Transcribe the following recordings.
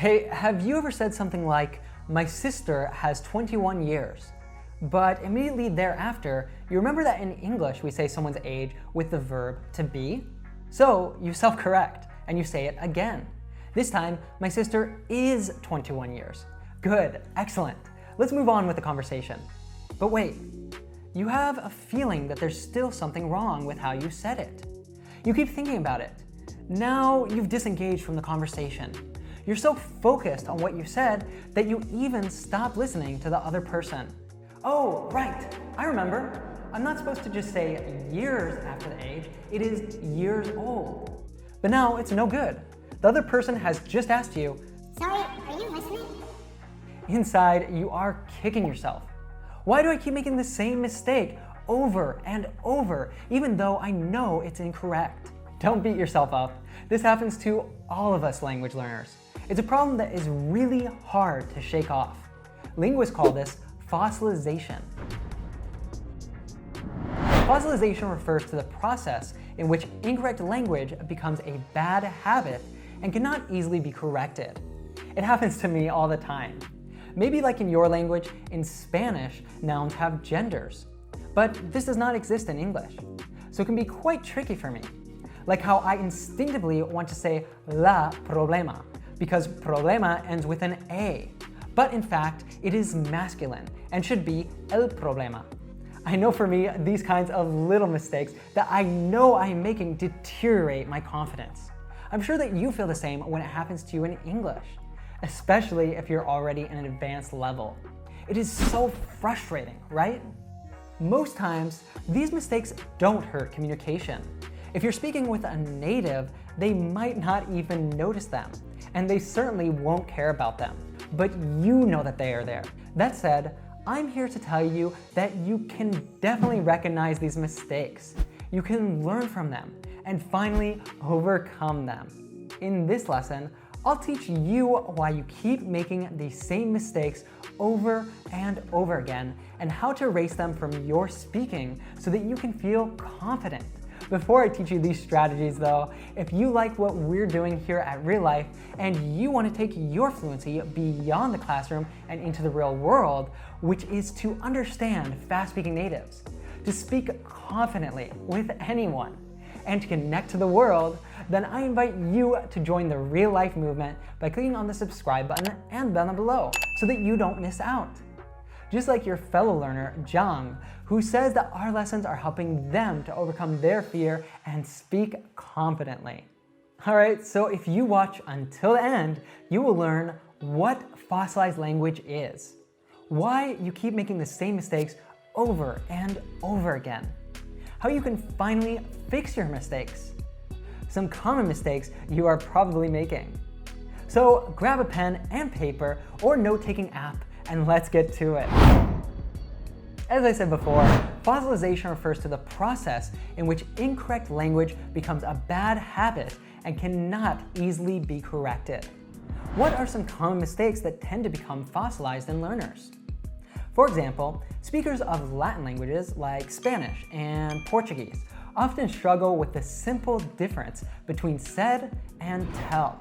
Hey, have you ever said something like, "My sister has 21 years," but immediately thereafter, you remember that in English we say someone's age with the verb to be? So you self-correct and you say it again. This time, my sister is 21 years. Good, excellent. Let's move on with the conversation. But wait, you have a feeling that there's still something wrong with how you said it. You keep thinking about it. Now you've disengaged from the conversation. You're so focused on what you said that you even stop listening to the other person. Oh, right, I remember. I'm not supposed to just say years after the age, it is years old. But now it's no good. The other person has just asked you, "Sorry, are you listening?" Inside, you are kicking yourself. Why do I keep making the same mistake over and over, even though I know it's incorrect? Don't beat yourself up. This happens to all of us language learners. It's a problem that is really hard to shake off. Linguists call this fossilization. Fossilization refers to the process in which incorrect language becomes a bad habit and cannot easily be corrected. It happens to me all the time. Maybe like in your language, in Spanish, nouns have genders. But this does not exist in English. So it can be quite tricky for me. Like how I instinctively want to say la problema, because problema ends with an A. But in fact, it is masculine and should be el problema. I know for me, these kinds of little mistakes that I know I'm making deteriorate my confidence. I'm sure that you feel the same when it happens to you in English, especially if you're already in an advanced level. It is so frustrating, right? Most times, these mistakes don't hurt communication. If you're speaking with a native, they might not even notice them, and they certainly won't care about them. But you know that they are there. That said, I'm here to tell you that you can definitely recognize these mistakes. You can learn from them and finally overcome them. In this lesson, I'll teach you why you keep making the same mistakes over and over again and how to erase them from your speaking so that you can feel confident. Before I teach you these strategies though, if you like what we're doing here at Real Life and you want to take your fluency beyond the classroom and into the real world, which is to understand fast-speaking natives, to speak confidently with anyone, and to connect to the world, then I invite you to join the Real Life movement by clicking on the subscribe button and bell below so that you don't miss out. Just like your fellow learner, Zhang, who says that our lessons are helping them to overcome their fear and speak confidently. Alright, so if you watch until the end, you will learn what fossilized language is, why you keep making the same mistakes over and over again, how you can finally fix your mistakes, some common mistakes you are probably making. So grab a pen and paper or note-taking app and let's get to it. As I said before, fossilization refers to the process in which incorrect language becomes a bad habit and cannot easily be corrected. What are some common mistakes that tend to become fossilized in learners? For example, speakers of Latin languages like Spanish and Portuguese often struggle with the simple difference between said and tell.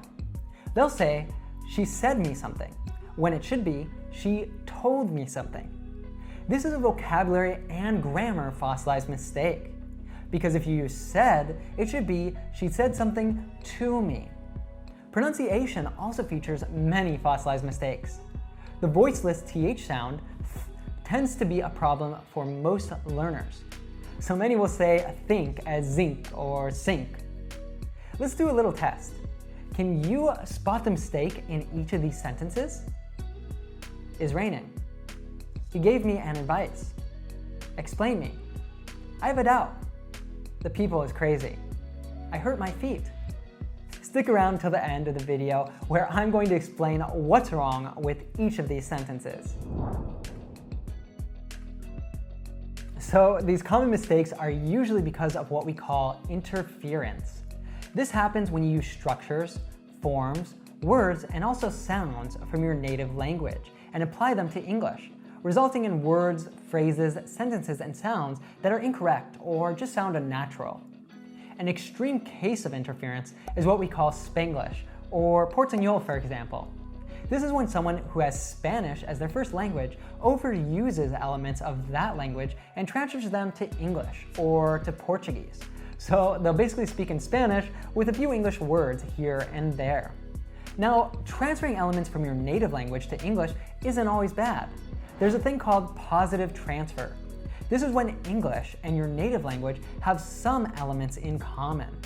They'll say, "She said me something," when it should be, "She told me something." This is a vocabulary and grammar fossilized mistake. Because if you use said, it should be, "She said something to me." Pronunciation also features many fossilized mistakes. The voiceless TH sound tends to be a problem for most learners. So many will say think as zinc or sink. Let's do a little test. Can you spot the mistake in each of these sentences? Is raining. He gave me an advice. Explain me. I have a doubt. The people is crazy. I hurt my feet. Stick around till the end of the video where I'm going to explain what's wrong with each of these sentences. So these common mistakes are usually because of what we call interference. This happens when you use structures, forms, words, and also sounds from your native language and apply them to English, resulting in words, phrases, sentences, and sounds that are incorrect or just sound unnatural. An extreme case of interference is what we call Spanglish, or Portuñol for example. This is when someone who has Spanish as their first language overuses elements of that language and transfers them to English or to Portuguese. So they'll basically speak in Spanish with a few English words here and there. Now, transferring elements from your native language to English isn't always bad. There's a thing called positive transfer. This is when English and your native language have some elements in common.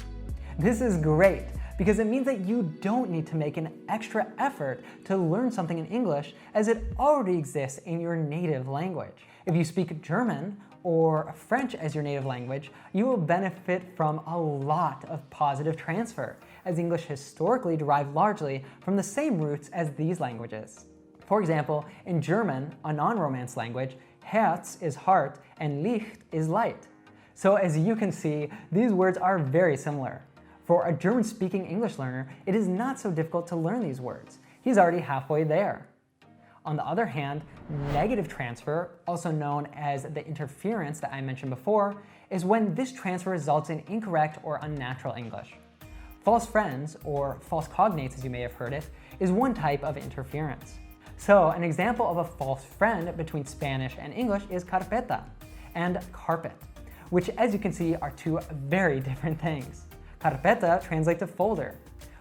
This is great because it means that you don't need to make an extra effort to learn something in English as it already exists in your native language. If you speak German or French as your native language, you will benefit from a lot of positive transfer, as English historically derived largely from the same roots as these languages. For example, in German, a non-Romance language, Herz is heart and Licht is light. So as you can see, these words are very similar. For a German-speaking English learner, it is not so difficult to learn these words. He's already halfway there. On the other hand, negative transfer, also known as the interference that I mentioned before, is when this transfer results in incorrect or unnatural English. False friends, or false cognates as you may have heard it, is one type of interference. So an example of a false friend between Spanish and English is carpeta and carpet, which as you can see are two very different things. Carpeta translates to folder.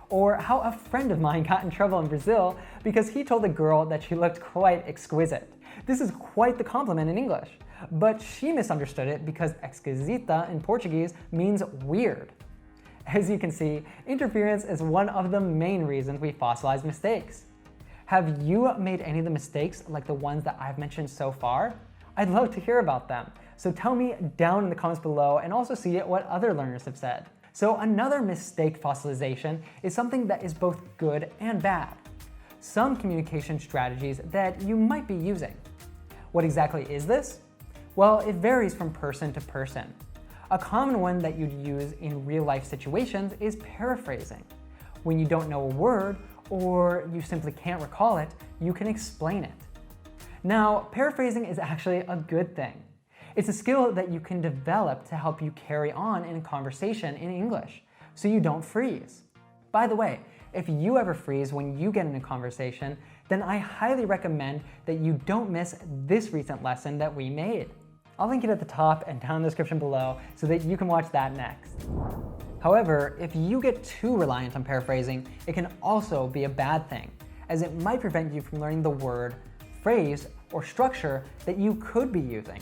Or how a friend of mine got in trouble in Brazil because he told a girl that she looked quite exquisite. This is quite the compliment in English, but she misunderstood it because esquisita in Portuguese means weird. As you can see, interference is one of the main reasons we fossilize mistakes. Have you made any of the mistakes like the ones that I've mentioned so far? I'd love to hear about them, so tell me down in the comments below and also see what other learners have said. So another mistake fossilization is something that is both good and bad. Some communication strategies that you might be using. What exactly is this? Well, it varies from person to person. A common one that you'd use in real-life situations is paraphrasing. When you don't know a word or you simply can't recall it, you can explain it. Now, paraphrasing is actually a good thing. It's a skill that you can develop to help you carry on in a conversation in English, so you don't freeze. By the way, if you ever freeze when you get in a conversation, then I highly recommend that you don't miss this recent lesson that we made. I'll link it at the top and down in the description below so that you can watch that next. However, if you get too reliant on paraphrasing, it can also be a bad thing, as it might prevent you from learning the word, phrase, or structure that you could be using.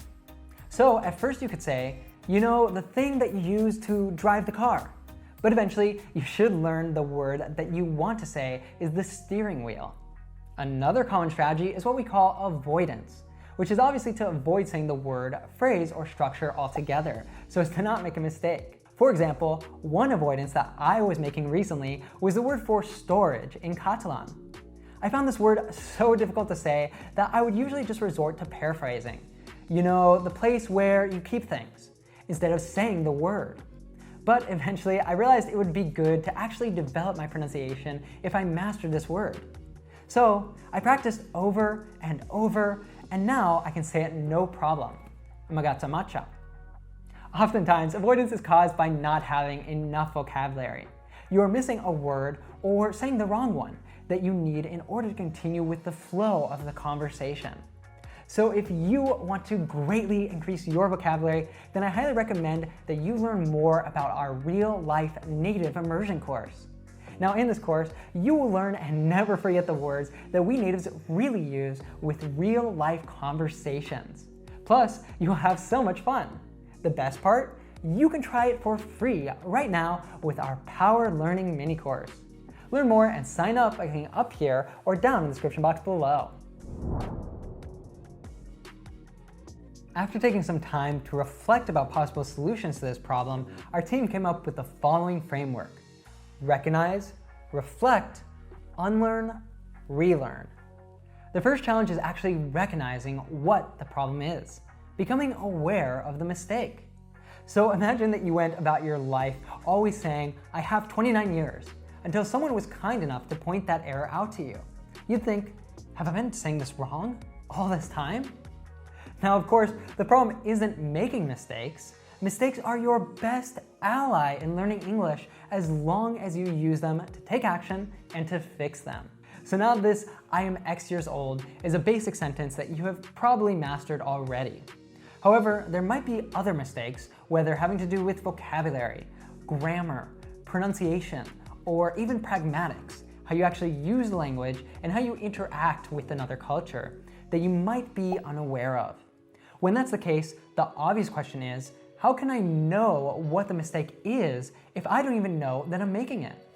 So at first you could say, you know, the thing that you use to drive the car. But eventually you should learn the word that you want to say is the steering wheel. Another common strategy is what we call avoidance, which is obviously to avoid saying the word, phrase, or structure altogether, so as to not make a mistake. For example, one avoidance that I was making recently was the word for storage in Catalan. I found this word so difficult to say that I would usually just resort to paraphrasing. You know, the place where you keep things, instead of saying the word. But eventually I realized it would be good to actually develop my pronunciation if I mastered this word. So I practiced over and over, and now I can say it no problem. Magata matcha. Oftentimes, avoidance is caused by not having enough vocabulary. You are missing a word or saying the wrong one that you need in order to continue with the flow of the conversation. So if you want to greatly increase your vocabulary, then I highly recommend that you learn more about our real-life native immersion course. Now in this course, you will learn and never forget the words that we natives really use with real-life conversations. Plus, you'll have so much fun. The best part? You can try it for free right now with our Power Learning mini course. Learn more and sign up by clicking up here or down in the description box below. After taking some time to reflect about possible solutions to this problem, our team came up with the following framework: recognize, reflect, unlearn, relearn. The first challenge is actually recognizing what the problem is, becoming aware of the mistake. So imagine that you went about your life always saying, I have 29 years, until someone was kind enough to point that error out to you. You'd think, have I been saying this wrong all this time? Now, of course, the problem isn't making mistakes. Mistakes are your best ally in learning English as long as you use them to take action and to fix them. So now this "I am X years old" is a basic sentence that you have probably mastered already. However, there might be other mistakes, whether having to do with vocabulary, grammar, pronunciation, or even pragmatics, how you actually use the language and how you interact with another culture, that you might be unaware of. When that's the case, the obvious question is, how can I know what the mistake is if I don't even know that I'm making it?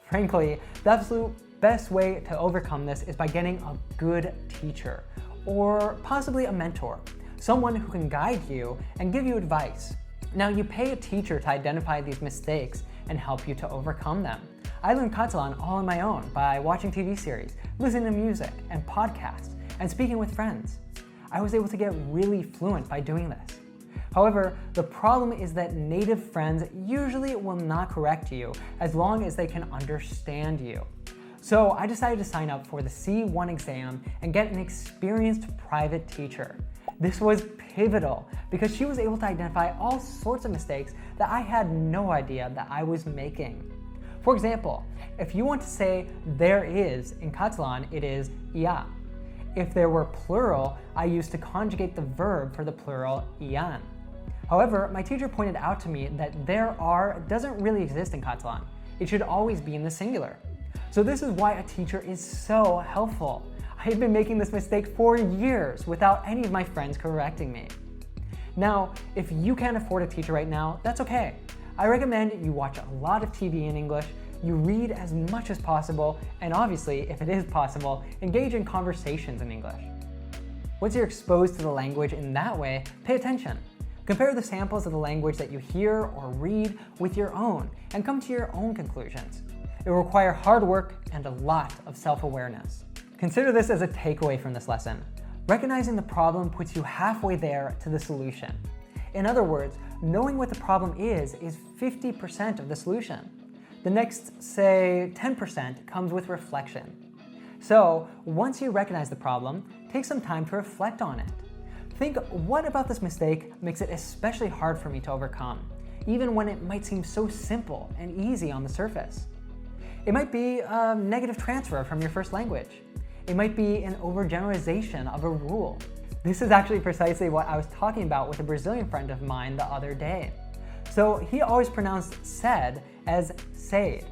Frankly, the absolute best way to overcome this is by getting a good teacher, or possibly a mentor, someone who can guide you and give you advice. Now, you pay a teacher to identify these mistakes and help you to overcome them. I learned Catalan all on my own by watching TV series, listening to music and podcasts, and speaking with friends. I was able to get really fluent by doing this. However, the problem is that native friends usually will not correct you as long as they can understand you. So I decided to sign up for the C1 exam and get an experienced private teacher. This was pivotal because she was able to identify all sorts of mistakes that I had no idea that I was making. For example, if you want to say "there is" in Catalan, it is "hi ha." If there were plural, I used to conjugate the verb for the plural "hi han." However, my teacher pointed out to me that "there are" doesn't really exist in Catalan. It should always be in the singular. So this is why a teacher is so helpful. I've been making this mistake for years without any of my friends correcting me. Now, if you can't afford a teacher right now, that's okay. I recommend you watch a lot of TV in English, you read as much as possible, and obviously, if it is possible, engage in conversations in English. Once you're exposed to the language in that way, pay attention. Compare the samples of the language that you hear or read with your own, and come to your own conclusions. It will require hard work and a lot of self-awareness. Consider this as a takeaway from this lesson. Recognizing the problem puts you halfway there to the solution. In other words, knowing what the problem is 50% of the solution. The next, say, 10% comes with reflection. So, once you recognize the problem, take some time to reflect on it. Think, what about this mistake makes it especially hard for me to overcome, even when it might seem so simple and easy on the surface? It might be a negative transfer from your first language. It might be an overgeneralization of a rule. This is actually precisely what I was talking about with a Brazilian friend of mine the other day. So he always pronounced said as said,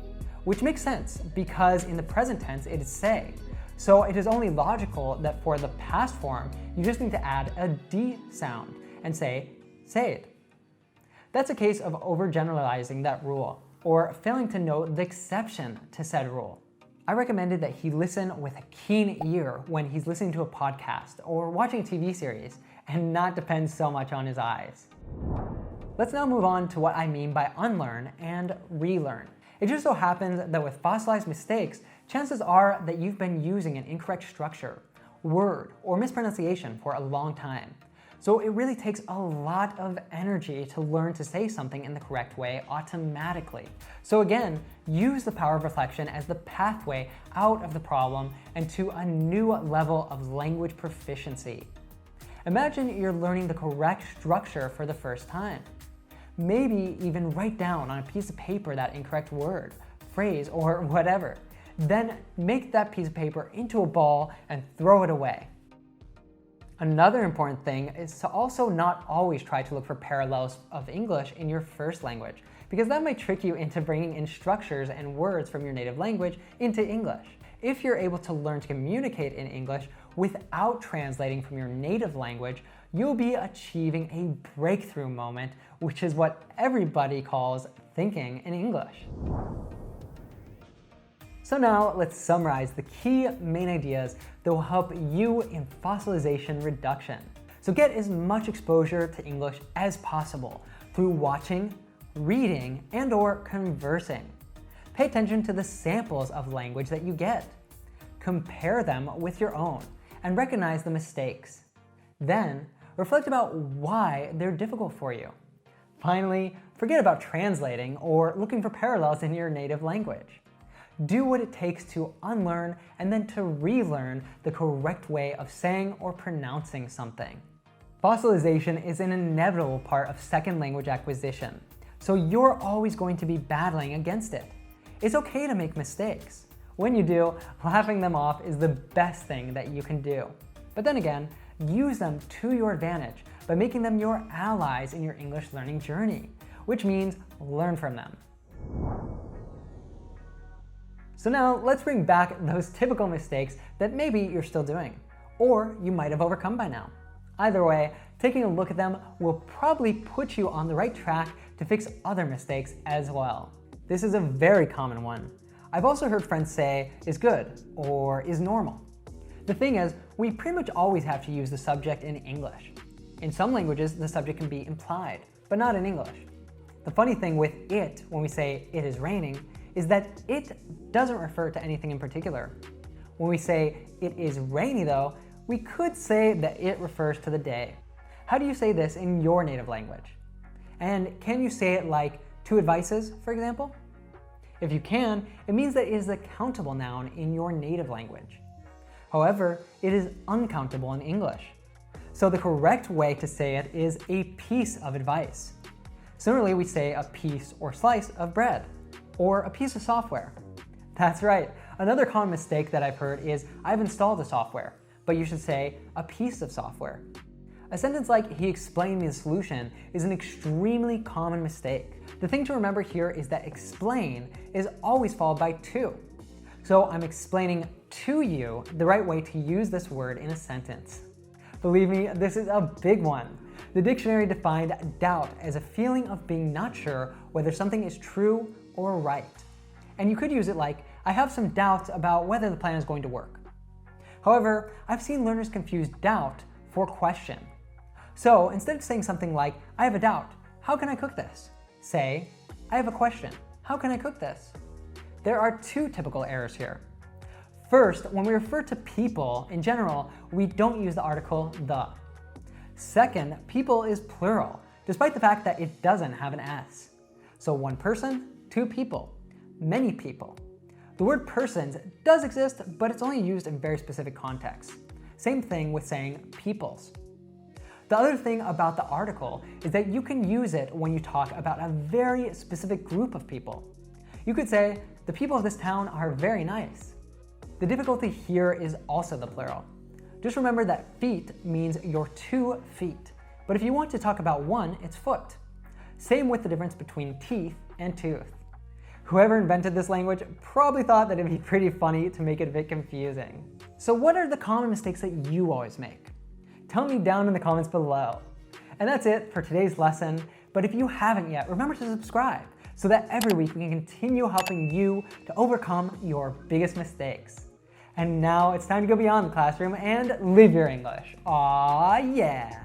which makes sense because in the present tense it is say. So it is only logical that for the past form, you just need to add a D sound and say said. That's a case of overgeneralizing that rule, or failing to note the exception to said rule. I recommended that he listen with a keen ear when he's listening to a podcast or watching a TV series, and not depend so much on his eyes. Let's now move on to what I mean by unlearn and relearn. It just so happens that with fossilized mistakes, chances are that you've been using an incorrect structure, word, or mispronunciation for a long time. So it really takes a lot of energy to learn to say something in the correct way automatically. So again, use the power of reflection as the pathway out of the problem and to a new level of language proficiency. Imagine you're learning the correct structure for the first time. Maybe even write down on a piece of paper that incorrect word, phrase, or whatever. Then make that piece of paper into a ball and throw it away. Another important thing is to also not always try to look for parallels of English in your first language, because that might trick you into bringing in structures and words from your native language into English. If you're able to learn to communicate in English without translating from your native language, you'll be achieving a breakthrough moment, which is what everybody calls thinking in English. So now let's summarize the key main ideas that will help you in fossilization reduction. So get as much exposure to English as possible through watching, reading, and/or conversing. Pay attention to the samples of language that you get. Compare them with your own and recognize the mistakes. Then reflect about why they're difficult for you. Finally, forget about translating or looking for parallels in your native language. Do what it takes to unlearn and then to relearn the correct way of saying or pronouncing something. Fossilization is an inevitable part of second language acquisition, so you're always going to be battling against it. It's okay to make mistakes. When you do, laughing them off is the best thing that you can do. But then again, use them to your advantage by making them your allies in your English learning journey, which means learn from them. So now let's bring back those typical mistakes that maybe you're still doing, or you might have overcome by now. Either way, taking a look at them will probably put you on the right track to fix other mistakes as well. This is a very common one. I've also heard friends say is good or is normal. The thing is, we pretty much always have to use the subject in English. In some languages, the subject can be implied, but not in English. The funny thing with it, when we say it is raining, is that it doesn't refer to anything in particular. When we say it is rainy though, we could say that it refers to the day. How do you say this in your native language? And can you say it like two advices, for example? If you can, it means that it is a countable noun in your native language. However, it is uncountable in English. So the correct way to say it is a piece of advice. Similarly, we say a piece or slice of bread, or a piece of software. That's right. Another common mistake that I've heard is I've installed a software, but you should say a piece of software. A sentence like he explained me the solution is an extremely common mistake. The thing to remember here is that explain is always followed by to. So I'm explaining to you the right way to use this word in a sentence. Believe me, this is a big one. The dictionary defined doubt as a feeling of being not sure whether something is true or right. And you could use it like, I have some doubts about whether the plan is going to work. However, I've seen learners confuse doubt for question. So instead of saying something like, I have a doubt, how can I cook this? Say, I have a question, how can I cook this? There are two typical errors here. First, when we refer to people in general, we don't use the article the. Second, people is plural, despite the fact that it doesn't have an S. So one person, two people, many people. The word persons does exist, but it's only used in very specific contexts. Same thing with saying peoples. The other thing about the article is that you can use it when you talk about a very specific group of people. You could say, the people of this town are very nice. The difficulty here is also the plural. Just remember that feet means your 2 feet, but if you want to talk about one, it's foot. Same with the difference between teeth and tooth. Whoever invented this language probably thought that it'd be pretty funny to make it a bit confusing. So what are the common mistakes that you always make? Tell me down in the comments below. And that's it for today's lesson, but if you haven't yet, remember to subscribe so that every week we can continue helping you to overcome your biggest mistakes. And now it's time to go beyond the classroom and live your English. Aw, yeah.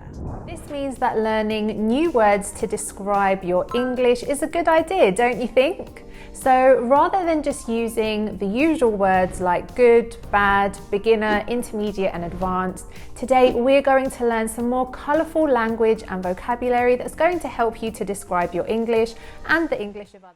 This means that learning new words to describe your English is a good idea, don't you think? So rather than just using the usual words like good, bad, beginner, intermediate and advanced, today we're going to learn some more colourful language and vocabulary that's going to help you to describe your English and the English of others.